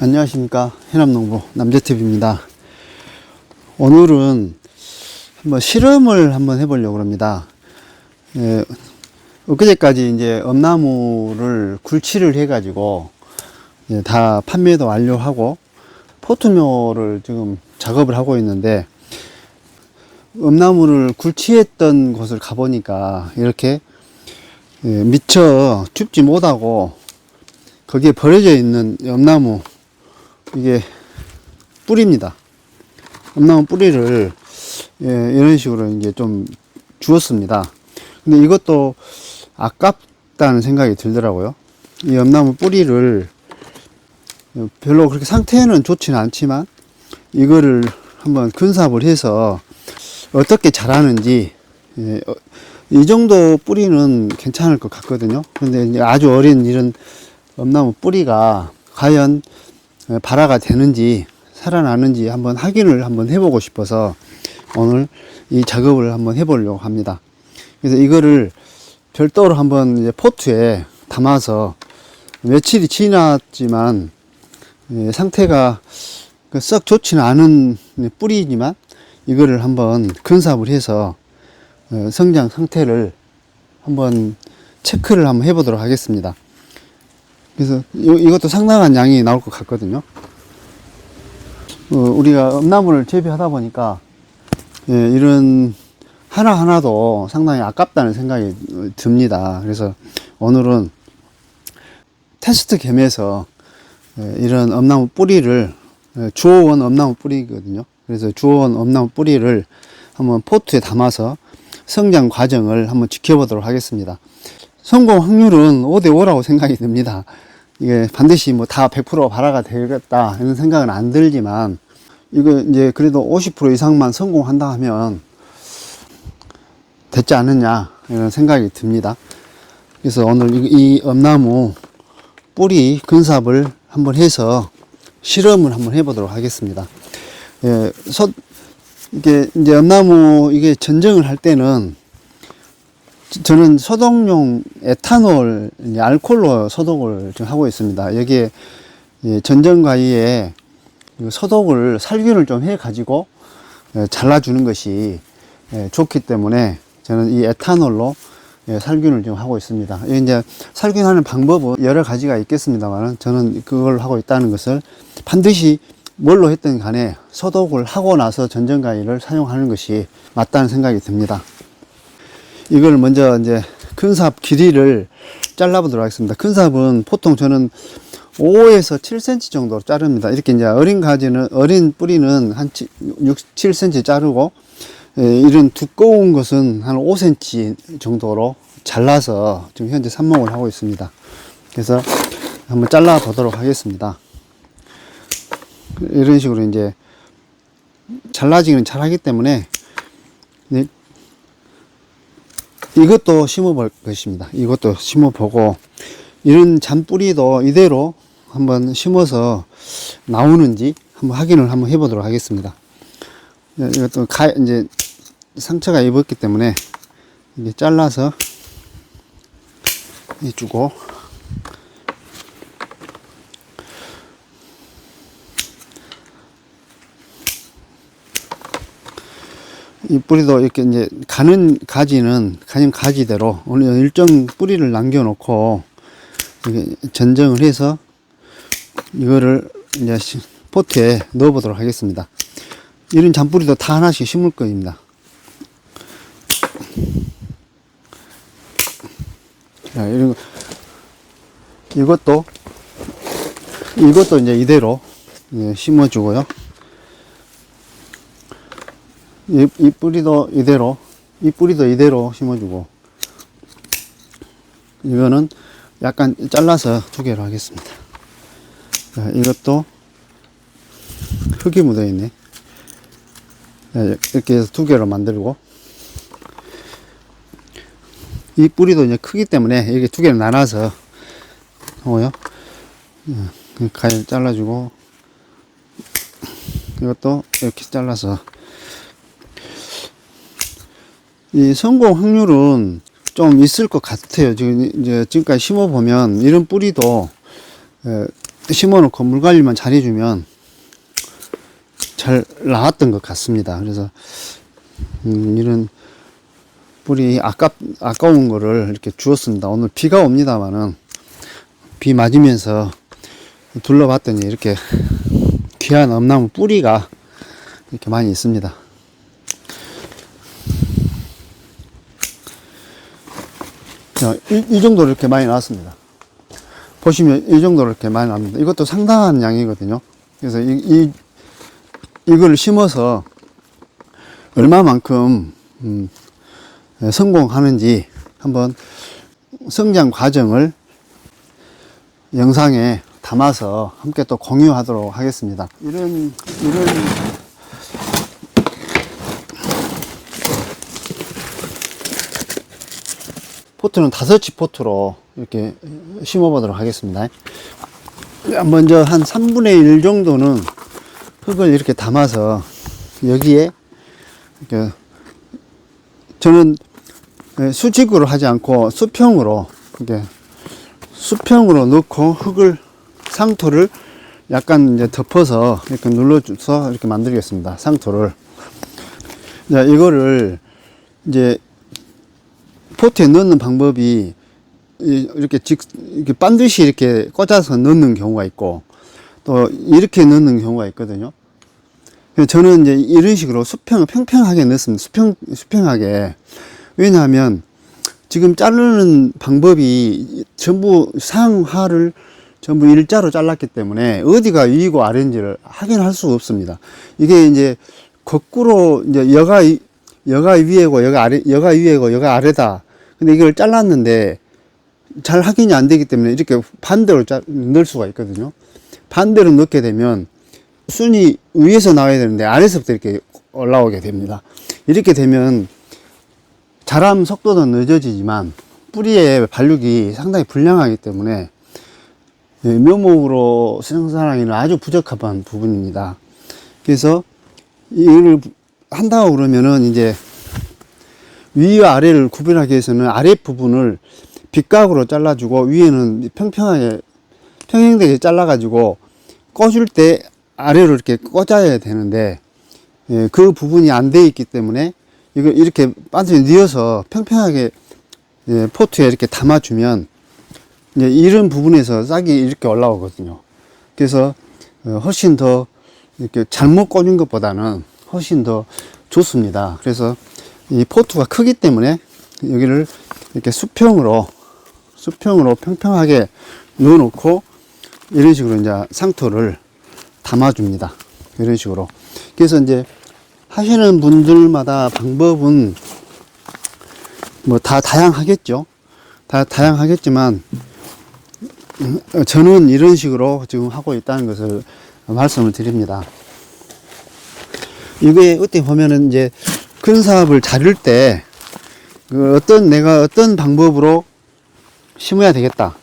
안녕하십니까. 해남농부 남재TV입니다. 오늘은 한번 실험을 한번 해보려고 합니다. 엊그제까지 이제 엄나무를 굴치를 해가지고 다 판매도 완료하고 포트묘를 지금 작업을 하고 있는데, 엄나무를 굴치했던 곳을 가보니까 이렇게 미처 줍지 못하고 거기에 버려져 있는 엄나무, 이게 뿌리입니다. 엄나무 뿌리를 이런 식으로 이제 좀 주었습니다. 근데 이것도 아깝다는 생각이 들더라고요. 이 엄나무 뿌리를 별로 그렇게 상태는 좋지는 않지만 이거를 한번 근삽을 해서 어떻게 자라는지, 이 정도 뿌리는 괜찮을 것 같거든요. 근데 이제 아주 어린 이런 엄나무 뿌리가 과연 발화가 되는지 살아나는지 한번 확인을 한번 해보고 싶어서 오늘 이 작업을 한번 해보려고 합니다. 그래서 이거를 별도로 한번 이제 포트에 담아서, 며칠이 지났지만 상태가 썩 좋지는 않은 뿌리지만 이거를 한번 근삽을 해서 성장 상태를 한번 체크를 한번 해보도록 하겠습니다. 그래서 이것도 상당한 양이 나올 것 같거든요. 우리가 엄나무를 재배하다 보니까 이런 하나하나도 상당히 아깝다는 생각이 듭니다. 그래서 오늘은 테스트 겸해서 이런 엄나무 뿌리를, 주워온 엄나무 뿌리거든요. 그래서 주워온 엄나무 뿌리를 한번 포트에 담아서 성장 과정을 한번 지켜보도록 하겠습니다. 성공 확률은 5대5라고 생각이 듭니다. 이게 반드시 뭐 다 100% 발화가 되겠다 이런 생각은 안 들지만, 이거 이제 그래도 50% 이상만 성공한다 하면 됐지 않느냐 이런 생각이 듭니다. 그래서 오늘 이 엄나무 뿌리 근삽을 한번 해서 실험을 한번 해보도록 하겠습니다. 이게 이제 엄나무 이게 전정을 할 때는 저는 소독용 에탄올, 알코올로 소독을 지금 하고 있습니다. 여기에 전정가위에 소독을, 살균을 좀 해 가지고 잘라주는 것이 좋기 때문에 저는 이 에탄올로 살균을 지금 하고 있습니다. 이제 살균하는 방법은 여러 가지가 있겠습니다만, 저는 그걸 하고 있다는 것을 반드시 뭘로 했든 간에 소독을 하고 나서 전정가위를 사용하는 것이 맞다는 생각이 듭니다. 이걸 먼저 이제 근삽 길이를 잘라보도록 하겠습니다. 근삽은 보통 저는 5에서 7cm 정도 자릅니다. 이렇게 이제 어린 뿌리는 한 6, 7cm 자르고, 이런 두꺼운 것은 한 5cm 정도로 잘라서 지금 현재 삽목을 하고 있습니다. 그래서 한번 잘라 보도록 하겠습니다. 이런 식으로 이제 잘라지기는 잘하기 때문에 이것도 심어볼 것입니다. 이것도 심어보고, 이런 잔뿌리도 이대로 한번 심어서 나오는지 한번 확인을 한번 해보도록 하겠습니다. 이것도 이제 상처가 입었기 때문에 이제 잘라서 해주고, 이 뿌리도 이렇게 이제 가는 가지대로 오늘 일정 뿌리를 남겨놓고 이렇게 전정을 해서 이거를 이제 포트에 넣어보도록 하겠습니다. 이런 잔뿌리도 다 하나씩 심을 겁니다. 자, 이런 이것도 이제 이대로 심어주고요. 이 뿌리도 이대로 심어주고, 이거는 약간 잘라서 두 개로 하겠습니다. 자, 이것도 흙이 묻어 있네. 자, 이렇게 해서 두 개로 만들고, 이 뿌리도 이제 크기 때문에 이렇게 두 개로 나눠서 하고요. 가위를 잘라주고, 이것도 이렇게 잘라서. 이 성공 확률은 좀 있을 것 같아요. 지금까지 심어보면 이런 뿌리도 심어놓고 물 관리만 잘해주면 잘 나왔던 것 같습니다. 그래서 이런 뿌리 아까운 거를 이렇게 주었습니다. 오늘 비가 옵니다만은 비 맞으면서 둘러봤더니 이렇게 귀한 엄나무 뿌리가 이렇게 많이 있습니다. 자, 이 정도로 이렇게 많이 나왔습니다. 보시면 이 정도로 이렇게 많이 나옵니다. 이것도 상당한 양이거든요. 그래서 이걸 심어서 얼마만큼 성공하는지 한번 성장 과정을 영상에 담아서 함께 또 공유하도록 하겠습니다. 이런 포트는 5치 포트로 이렇게 심어 보도록 하겠습니다. 먼저 한 3분의 1 정도는 흙을 이렇게 담아서 여기에 이렇게 저는 수직으로 하지 않고 수평으로 이렇게 수평으로 넣고 흙을 상토를 약간 이제 덮어서 이렇게 눌러줘서 이렇게 만들겠습니다. 상토를. 자, 이거를 이제 포트에 넣는 방법이 이렇게 이렇게 반드시 이렇게 꽂아서 넣는 경우가 있고 또 이렇게 넣는 경우가 있거든요. 그래서 저는 이제 이런 식으로 평평하게 넣습니다. 수평하게. 왜냐하면 지금 자르는 방법이 전부 상하를 전부 일자로 잘랐기 때문에 어디가 위이고 아래인지를 확인할 수가 없습니다. 이게 이제 거꾸로 이제 여가 위에고 여가 위에고 여가 아래다. 근데 이걸 잘랐는데 잘 확인이 안 되기 때문에 이렇게 반대로 넣을 수가 있거든요. 반대로 넣게 되면 순이 위에서 나와야 되는데 아래서부터 이렇게 올라오게 됩니다. 이렇게 되면 자람 속도도 늦어지지만 뿌리의 발육이 상당히 불량하기 때문에 묘목으로 생산하기는 아주 부적합한 부분입니다. 그래서 이걸 한다고 그러면은 이제 위와 아래를 구분하기 위해서는 아래 부분을 빗각으로 잘라주고 위에는 평행되게 잘라가지고 꽂을 때 아래로 이렇게 꽂아야 되는데 그 부분이 안 돼 있기 때문에 이걸 이렇게 반드시 뉘어서 평평하게 포트에 이렇게 담아주면 이제 이런 부분에서 싹이 이렇게 올라오거든요. 그래서 훨씬 더 이렇게 잘못 꽂은 것보다는 훨씬 더 좋습니다. 그래서 이 포트가 크기 때문에 여기를 이렇게 수평으로 평평하게 넣어 놓고 이런 식으로 이제 상토를 담아줍니다. 이런 식으로. 그래서 이제 하시는 분들마다 방법은 뭐 다 다양하겠죠. 다 다양하겠지만 저는 이런 식으로 지금 하고 있다는 것을 말씀을 드립니다. 이게 어떻게 보면은 이제 큰 사업을 자를 때 내가 어떤 방법으로 심어야 되겠다.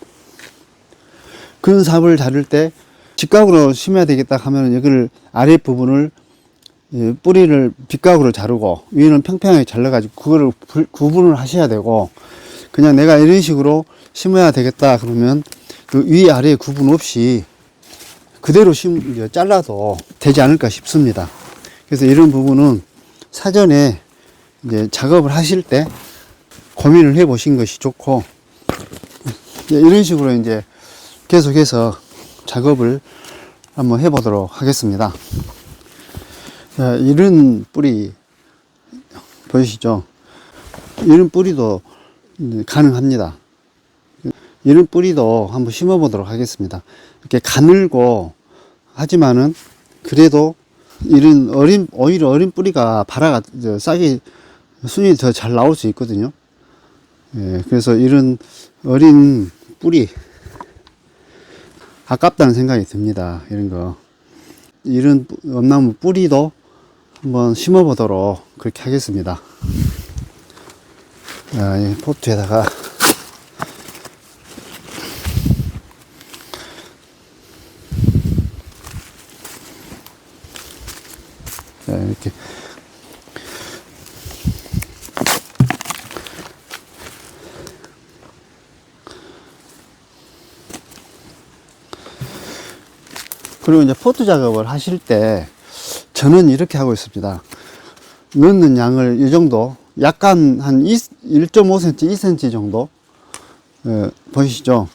큰 사업을 자를 때 직각으로 심어야 되겠다 하면 여기를 아래 부분을 뿌리를 빗각으로 자르고 위는 평평하게 잘라가지고 그거를 구분을 하셔야 되고 그냥 내가 이런 식으로 심어야 되겠다 그러면 그 위 아래 구분 없이 그대로 잘라도 되지 않을까 싶습니다. 그래서 이런 부분은 사전에 이제 작업을 하실 때 고민을 해 보신 것이 좋고 이런 식으로 이제 계속해서 작업을 한번 해 보도록 하겠습니다. 자, 이런 뿌리 보이시죠? 이런 뿌리도 가능합니다. 이런 뿌리도 한번 심어 보도록 하겠습니다. 이렇게 가늘고 하지만은 그래도 이런 오히려 어린 뿌리가 싹이 순이 더 잘 나올 수 있거든요. 그래서 이런 어린 뿌리 아깝다는 생각이 듭니다. 이런 엄나무 뿌리도 한번 심어 보도록 그렇게 하겠습니다. 이 포트에다가 이렇게 그리고 이제 포트 작업을 하실 때 저는 이렇게 하고 있습니다. 넣는 양을 이 정도, 약간 한 1.5cm, 2cm 정도, 보이시죠?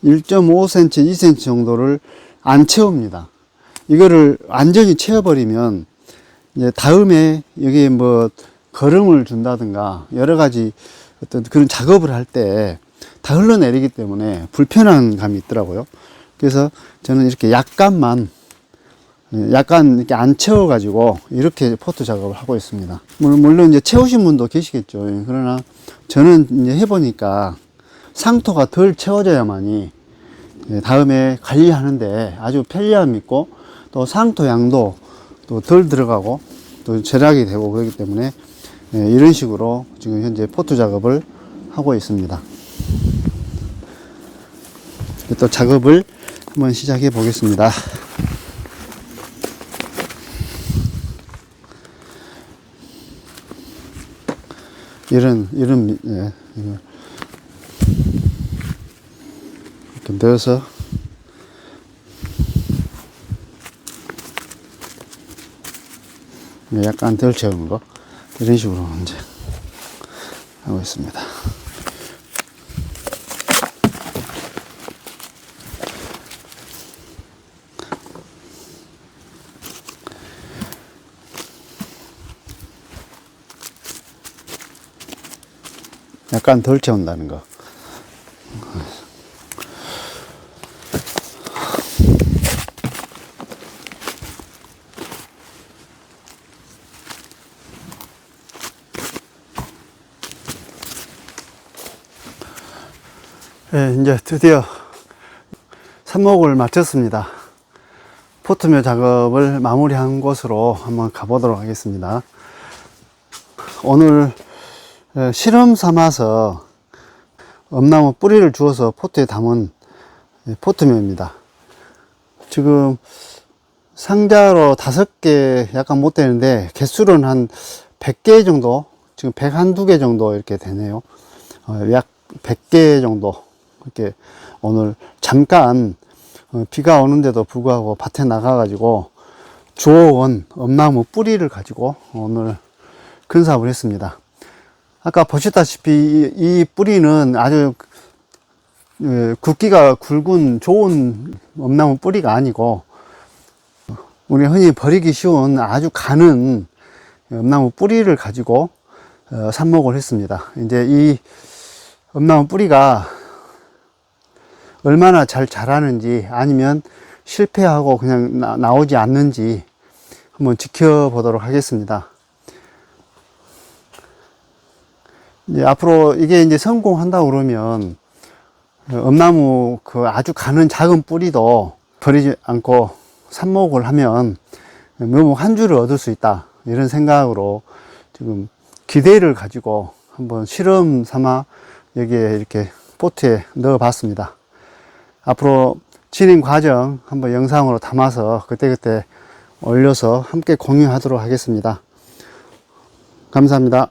1.5cm, 2cm 정도를 안 채웁니다. 이거를 완전히 채워버리면 이제 다음에 여기에 뭐 거름을 준다든가 여러 가지 어떤 그런 작업을 할 때 다 흘러내리기 때문에 불편한 감이 있더라고요. 그래서 저는 이렇게 약간 이렇게 안 채워가지고 이렇게 포트 작업을 하고 있습니다. 물론 이제 채우신 분도 계시겠죠. 그러나 저는 이제 해보니까 상토가 덜 채워져야만이 다음에 관리하는데 아주 편리함이 있고 또 상토 양도 또 덜 들어가고 또 절약이 되고 그렇기 때문에 이런 식으로 지금 현재 포트 작업을 하고 있습니다. 또 작업을 한번 시작해 보겠습니다. 이런 이렇게 넣어서 약간 덜 채운 거 이런 식으로 이제 하고 있습니다. 약간 덜 채운다는 거. 네, 이제 드디어 삽목을 마쳤습니다. 포트묘 작업을 마무리한 곳으로 한번 가보도록 하겠습니다. 오늘 실험 삼아서 엄나무 뿌리를 주워서 포트에 담은 포트묘입니다. 지금 상자로 5개 약간 못 되는데 개수는 한 100개 정도, 지금 101~2개 정도 이렇게 되네요. 약 100개 정도 이렇게 오늘 잠깐 비가 오는데도 불구하고 밭에 나가가지고 주워온 엄나무 뿌리를 가지고 오늘 근삽을 했습니다. 아까 보셨다시피 이 뿌리는 아주 굵기가 굵은 좋은 엄나무 뿌리가 아니고 우리 흔히 버리기 쉬운 아주 가는 엄나무 뿌리를 가지고 삽목을 했습니다. 이제 이 엄나무 뿌리가 얼마나 잘 자라는지 아니면 실패하고 그냥 나오지 않는지 한번 지켜보도록 하겠습니다. 이제 앞으로 이게 이제 성공한다 그러면 엄나무 그 아주 가는 작은 뿌리도 버리지 않고 삽목을 하면 묘목 한 주를 얻을 수 있다 이런 생각으로 지금 기대를 가지고 한번 실험 삼아 여기에 이렇게 포트에 넣어 봤습니다. 앞으로 진행 과정 한번 영상으로 담아서 그때그때 올려서 함께 공유하도록 하겠습니다. 감사합니다.